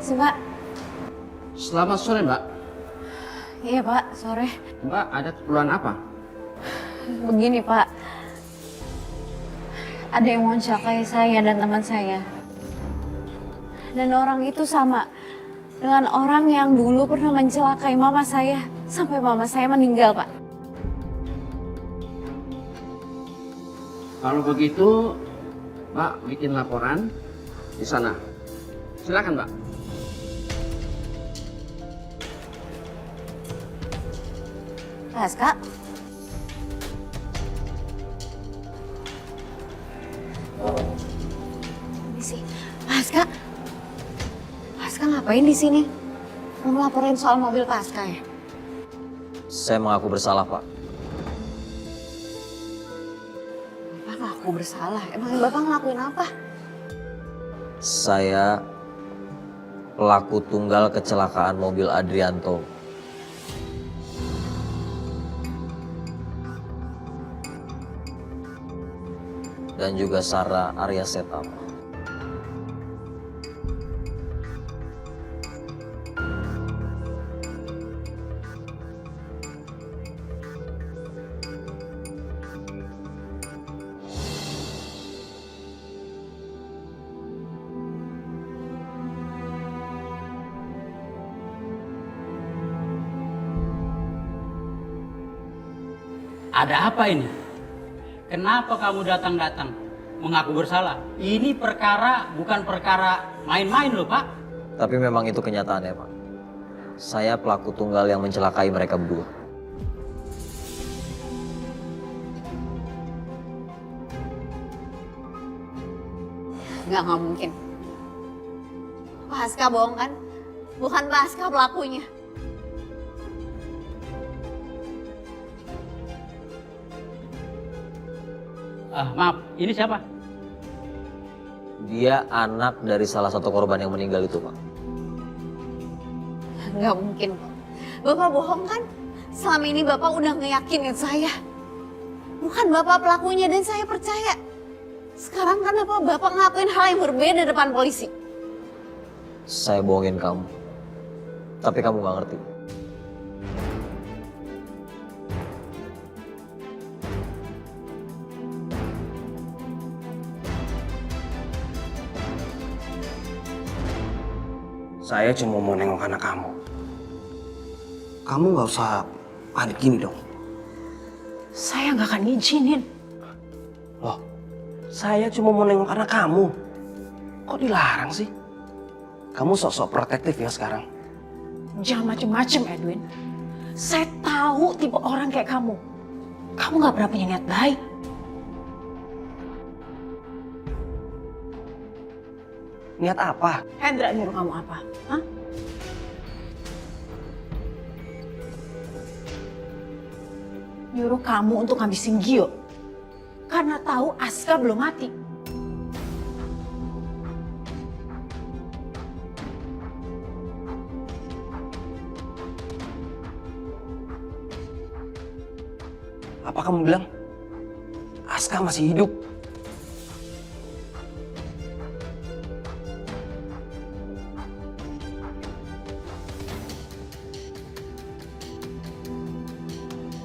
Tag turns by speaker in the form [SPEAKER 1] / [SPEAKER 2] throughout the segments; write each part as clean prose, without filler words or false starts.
[SPEAKER 1] Si Pak.
[SPEAKER 2] Selamat sore, Mbak.
[SPEAKER 1] Iya Pak, sore.
[SPEAKER 2] Mbak, ada keperluan apa?
[SPEAKER 1] Begini Pak, ada yang mau celakai saya dan teman saya. Dan orang itu sama dengan orang yang dulu pernah mencelakai mama saya. Sampai mama saya meninggal, Pak.
[SPEAKER 2] Kalau begitu, Mbak bikin laporan di sana. Silakan, Mbak.
[SPEAKER 1] Aska? Ini sih, Aska. Aska ngapain di sini? Mau ngelaporin soal mobil Aska ya?
[SPEAKER 3] Saya mengaku bersalah, Pak.
[SPEAKER 1] Bapak ngaku bersalah. Emang Bapak ngelakuin apa?
[SPEAKER 3] Saya pelaku tunggal kecelakaan mobil Adrianto. Dan juga Sarah Arya Seta.
[SPEAKER 4] Ada apa ini? Kenapa kamu datang-datang mengaku bersalah? Ini perkara bukan perkara main-main loh, Pak.
[SPEAKER 3] Tapi memang itu kenyataannya, Pak. Saya pelaku tunggal yang mencelakai mereka berdua.
[SPEAKER 1] Nggak mungkin. Pak Aska bohong kan? Bukan Pak Aska pelakunya.
[SPEAKER 4] Maaf, ini siapa?
[SPEAKER 3] Dia anak dari salah satu korban yang meninggal itu, Pak.
[SPEAKER 1] Nggak mungkin, Pak. Bapak bohong kan? Selama ini Bapak udah ngeyakinin saya. Bukan Bapak pelakunya dan saya percaya. Sekarang kenapa Bapak ngelakuin hal yang berbeda depan polisi?
[SPEAKER 3] Saya bohongin kamu. Tapi kamu gak ngerti.
[SPEAKER 5] Saya cuma mau nengok anak kamu. Kamu nggak usah panik gini dong.
[SPEAKER 6] Saya nggak akan ngizinin.
[SPEAKER 5] Loh, saya cuma mau nengok anak kamu. Kok dilarang sih? Kamu sok-sok protektif ya sekarang.
[SPEAKER 6] Jangan macem-macem, Edwin. Saya tahu tipe orang kayak kamu. Kamu nggak pernah punya niat baik.
[SPEAKER 5] Niat apa?
[SPEAKER 6] Hendra nyuruh kamu apa? Hah? Nyuruh kamu untuk ngabisin Gio. Karena tahu Aska belum mati.
[SPEAKER 5] Apa kamu bilang? Aska masih hidup.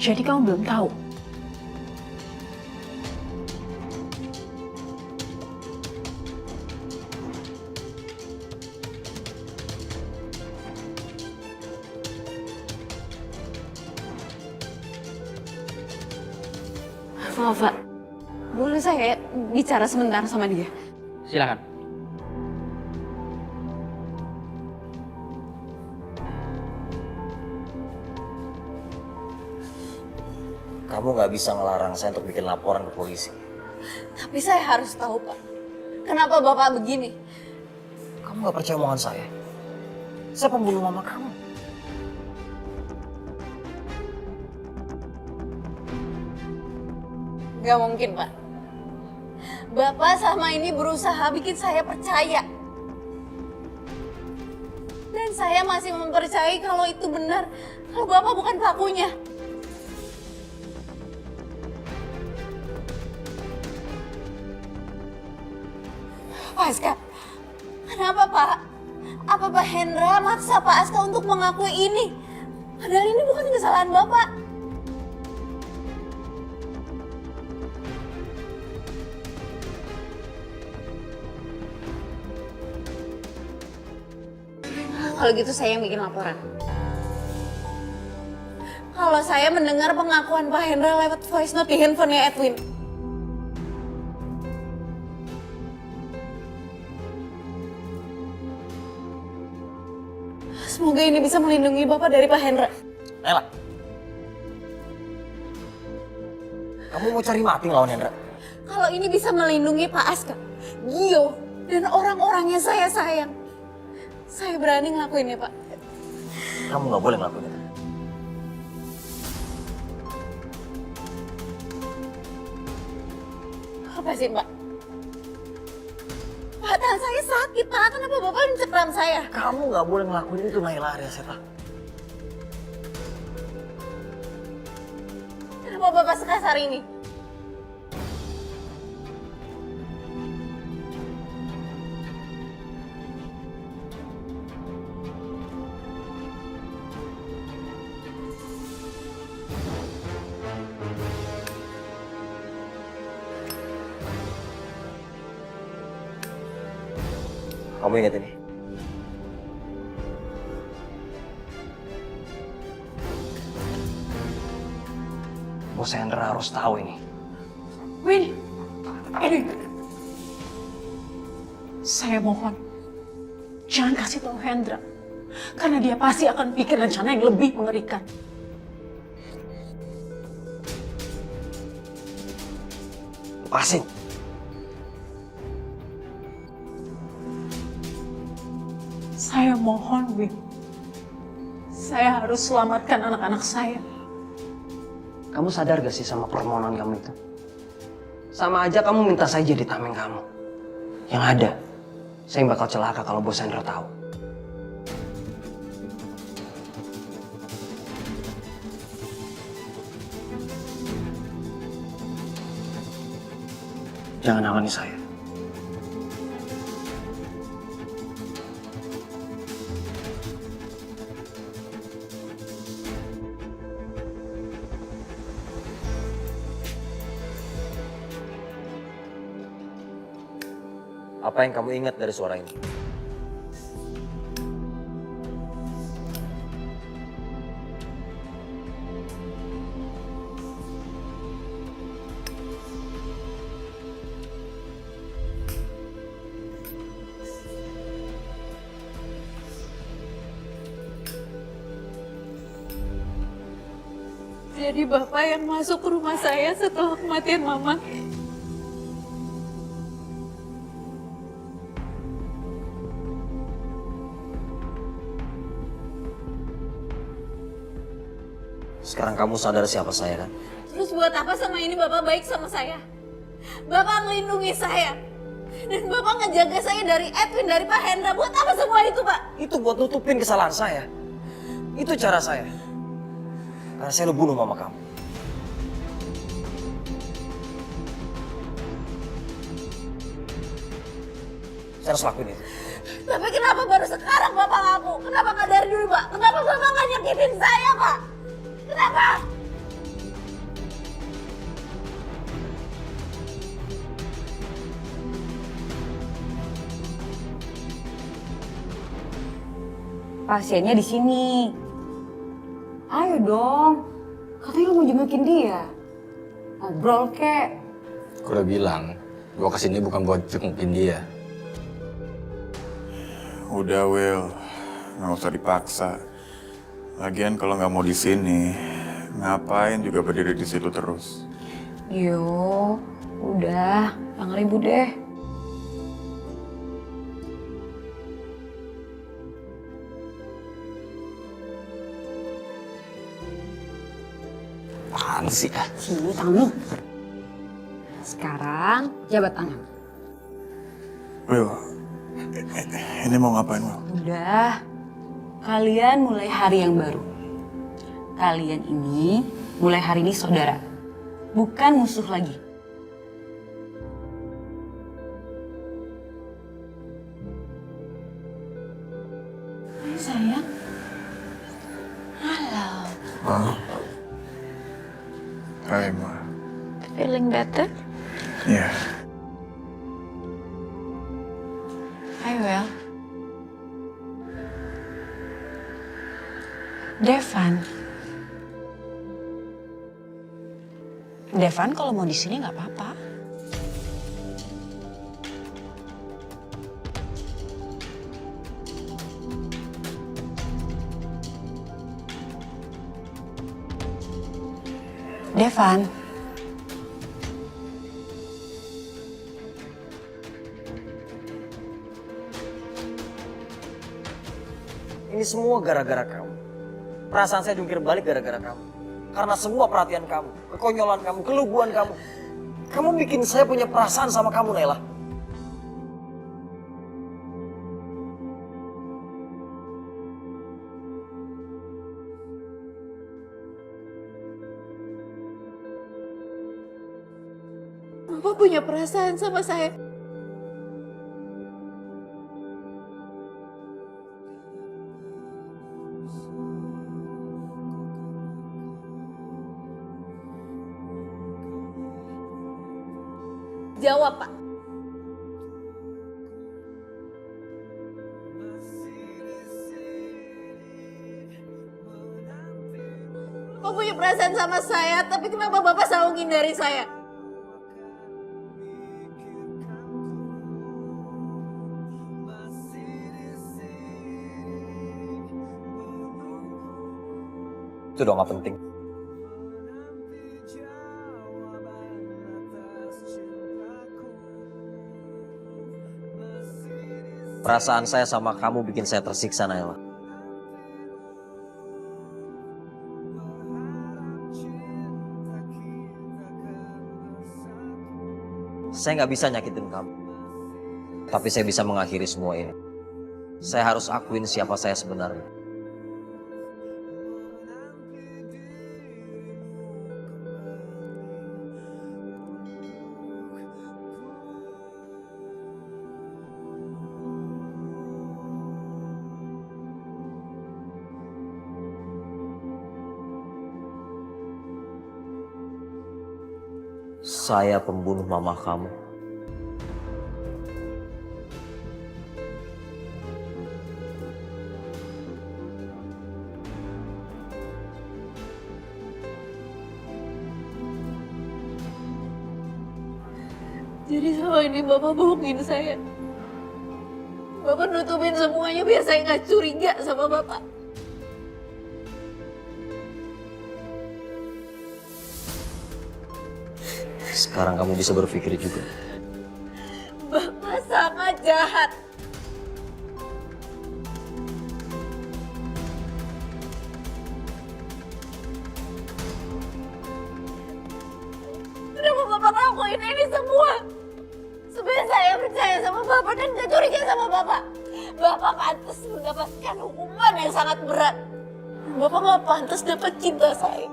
[SPEAKER 6] Jadi kamu belum tahu.
[SPEAKER 1] Maaf, Pak. Boleh saya bicara sebentar sama dia?
[SPEAKER 4] Silakan.
[SPEAKER 3] Kamu gak bisa ngelarang saya untuk bikin laporan ke polisi.
[SPEAKER 1] Tapi saya harus tahu, Pak. Kenapa Bapak begini?
[SPEAKER 3] Kamu gak percaya omongan saya? Saya pembunuh mama kamu.
[SPEAKER 1] Gak mungkin, Pak. Bapak sama ini berusaha bikin saya percaya. Dan saya masih mempercayai kalau itu benar. Kalau Bapak bukan pelakunya. Pak Aska, kenapa Pak? Apa Pak Hendra maksa Pak Aska untuk mengakui ini? Padahal ini bukan kesalahan Bapak. Kalau gitu saya yang bikin laporan. Kalau saya mendengar pengakuan Pak Hendra lewat voice note di handphonenya Edwin. Semoga ini bisa melindungi Bapak dari Pak Hendra.
[SPEAKER 3] Nela. Kamu mau cari mati ngelawan Hendra?
[SPEAKER 1] Kalau ini bisa melindungi Pak Aska, Gio, dan orang-orang yang saya sayang, saya berani ngelakuinnya, Pak.
[SPEAKER 3] Kamu nggak boleh ngelakuin itu.
[SPEAKER 1] Apa sih, Pak? Pak, tangan saya sakit, Pak. Kenapa Bapak mencekram saya?
[SPEAKER 3] Kamu nggak boleh ngelakuin itu, Naila Aryaseta.
[SPEAKER 1] Kenapa Bapak sekasar ini?
[SPEAKER 3] Kamu ingat ini?
[SPEAKER 5] Bos Hendra harus tahu ini.
[SPEAKER 6] Win, ini. Saya mohon, jangan kasih tahu Hendra. Karena dia pasti akan pikir rencana yang lebih mengerikan.
[SPEAKER 5] Lepasin.
[SPEAKER 6] Saya mohon, Win. Saya harus selamatkan anak-anak saya.
[SPEAKER 5] Kamu sadar gak sih sama permohonan kamu itu? Sama aja kamu minta saya jadi tameng kamu. Yang ada, saya bakal celaka kalau Bos Hendra tahu. Jangan halangi saya.
[SPEAKER 3] Apa yang kamu ingat dari suara ini?
[SPEAKER 1] Jadi Bapak yang masuk ke rumah saya setelah kematian Mama.
[SPEAKER 3] Sekarang kamu sadar siapa saya kan?
[SPEAKER 1] Terus buat apa sama ini Bapak baik sama saya? Bapak melindungi saya. Dan Bapak ngejaga saya dari Edwin, dari Pak Hendra. Buat apa semua itu, Pak?
[SPEAKER 3] Itu buat nutupin kesalahan saya. Itu cara saya. Karena saya udah bunuh mama kamu. Saya harus lakuin itu.
[SPEAKER 1] Tapi kenapa baru sekarang Bapak ngaku? Kenapa nggak dari dulu, Pak? Kenapa Bapak nggak nyakitin saya, Pak? Kenapa?
[SPEAKER 7] Pasiennya di sini. Ayo dong. Katanya lu mau jengukin dia. Ngobrol kek.
[SPEAKER 8] Gue udah bilang, gue kesini bukan buat jengukin dia.
[SPEAKER 9] Udah, Will. Nggak usah dipaksa. Lagian kalau nggak mau di sini, ngapain juga berdiri di situ terus?
[SPEAKER 7] Yo, udah. Jangan ribut deh.
[SPEAKER 8] Apaan sih?
[SPEAKER 7] Sini tangan lu. Sekarang jabat tangan.
[SPEAKER 9] Will, ini mau ngapain, Will?
[SPEAKER 7] Udah. Kalian mulai hari yang baru. Kalian ini mulai hari ini saudara. Bukan musuh lagi.
[SPEAKER 6] sayang. Halo.
[SPEAKER 9] Ma. Hai, Ma.
[SPEAKER 6] Feeling better?
[SPEAKER 9] Iya.
[SPEAKER 6] Hai, Well. Devan. Devan kalau mau di sini nggak apa-apa. Devan.
[SPEAKER 3] Ini semua gara-gara kamu. Perasaan saya jungkir balik gara-gara kamu. Karena semua perhatian kamu, kekonyolan kamu, keluguan kamu. Kamu bikin saya punya perasaan sama kamu, Nela.
[SPEAKER 1] Bapak punya perasaan sama saya. Jawab, Pak. Bapak punya perasaan sama saya, tapi kenapa Bapak selalu menghindari saya?
[SPEAKER 3] Itu udah gak penting. Perasaan saya sama kamu bikin saya tersiksa, Naila. Saya nggak bisa nyakitin kamu. Tapi saya bisa mengakhiri semua ini. Saya harus akuin siapa saya sebenarnya. Saya pembunuh mama kamu.
[SPEAKER 1] Jadi selama ini Bapak bohongin saya. Bapak nutupin semuanya biar saya nggak curiga sama Bapak.
[SPEAKER 3] Sekarang kamu bisa berpikir juga.
[SPEAKER 1] Bapak sangat jahat. Kenapa Bapak ngelakuin ini semua? Sebenarnya saya percaya sama Bapak dan gak curiga sama Bapak. Bapak pantas mendapatkan hukuman yang sangat berat. Bapak gak pantas dapat cinta saya.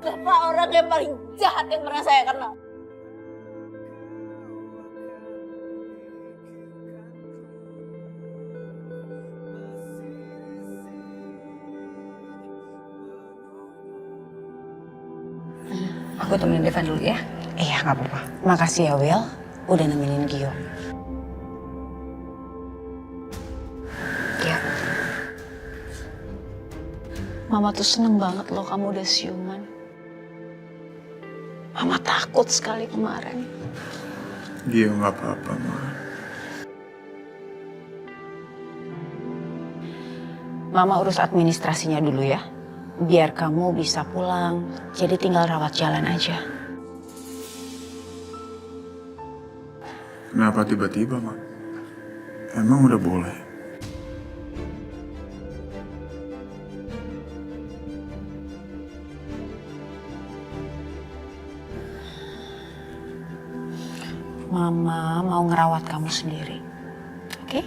[SPEAKER 1] Bapak orang yang paling jahat yang pernah saya kenal.
[SPEAKER 7] Aku temenin Devan dulu ya.
[SPEAKER 6] Iya, nggak apa-apa. Makasih ya, Will. Udah nemenin Gio. Ya. Mama tuh seneng banget loh kamu udah siuman. Mama takut sekali kemarin.
[SPEAKER 9] Dia nggak apa-apa, Ma.
[SPEAKER 6] Mama urus administrasinya dulu ya. Biar kamu bisa pulang. Jadi tinggal rawat jalan aja.
[SPEAKER 9] Kenapa tiba-tiba, Ma? Emang udah boleh?
[SPEAKER 6] Mama mau ngerawat kamu sendiri. Oke?